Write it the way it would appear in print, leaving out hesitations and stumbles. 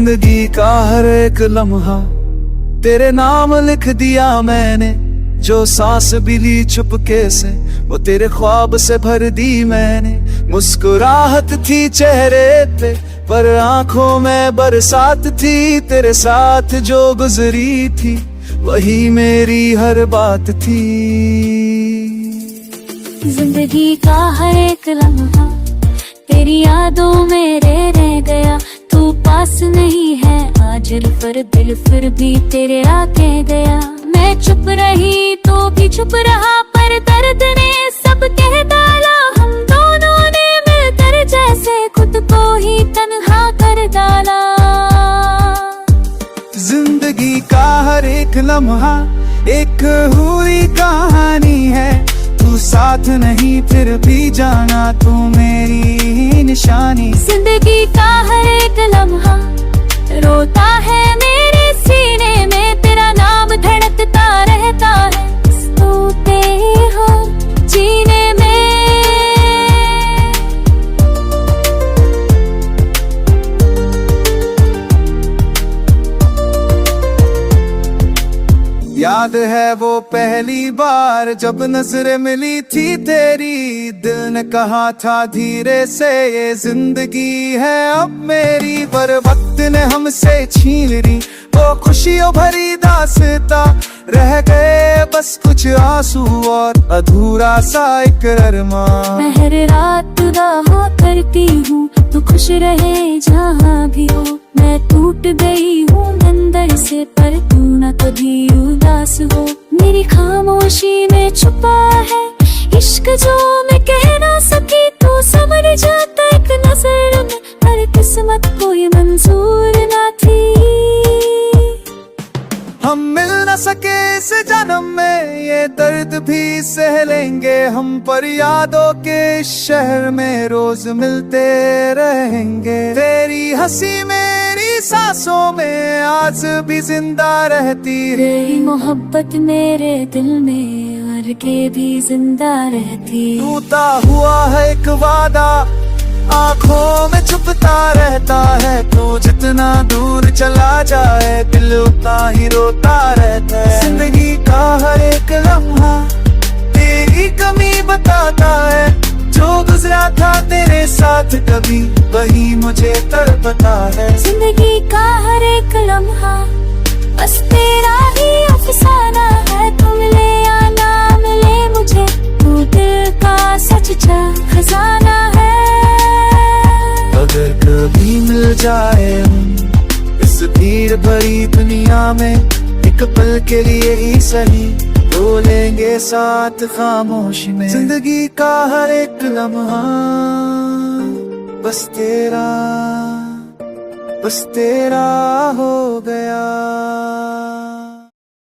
जिंदगी का हर एक लम्हा तेरे नाम लिख दिया मैंने। जो सांस भी ली चुपके से वो तेरे ख्वाब से भर दी मैंने। मुस्कुराहट थी चेहरे पे पर आंखों में बरसात थी। तेरे साथ जो गुजरी थी वही मेरी हर बात थी। जिंदगी का हर एक लम्हा तेरी यादों में रह गया। तू पास नहीं है आज पर दिल फिर भी तेरे आके गया। मैं चुप रही तो भी चुप रहा पर दर्द ने सब कह डाला। हम दोनों ने मिलकर जैसे खुद को ही तन्हा कर डाला। जिंदगी का हर एक लम्हा एक हुई कहानी है। तू साथ नहीं फिर भी जाना तू मेरी निशानी। जिंदगी का हर एक लम्हा रोता है मेरे सीने में। तेरा नाम धड़कता रहता है सोते हो जीने में। याद है वो पहली बार जब नजरें मिली थी तेरी। दिल ने कहा था धीरे से ये जिंदगी है अब मेरी। पर वक्त ने हमसे छीन ली वो खुशियों भरी दास्ता। रह गए बस कुछ आंसू और अधूरा सा एक अरमान। मैं हर रात दुआ करती हूँ तू खुश रहे जहाँ भी हो। मैं टूट गई हूँ अंदर से पर तू न कभी उदास हो। मेरी खामोशी में छुपा है इश्क जो मैं कह ना सकी। तू समझ जाता एक नजर में पर किस्मत कोई मंजूर ना थी। हम मिल न सके इस जन्म में ये दर्द भी सह लेंगे हम। पर यादों के इस शहर में रोज मिलते रहेंगे। तेरी हंसी मेरी सांसों में आज भी जिंदा रहती है। तेरी मोहब्बत मेरे दिल में और के भी जिंदा रहती। टूटा हुआ है एक वादा आँखों में छुपता रहता है। तू जितना दूर चला जाए दिल उतना ही रोता रहता है। जिंदगी का हर एक लम्हा तेरी कमी बताता है। जो गुजरा था तेरे साथ कभी वही मुझे तड़पता है। जिंदगी का हर एक लम्हा बस तेरा ही अफसाना है। तू मिले या ना मिले मुझे तू दिल का सच्चा खजाना है। अगर कभी मिल जाए हम इस भीड़ भरी दुनिया में एक पल के लिए ही सही रो लेंगे साथ खामोशी में। जिंदगी का हर एक लम्हा बस तेरा हो गया।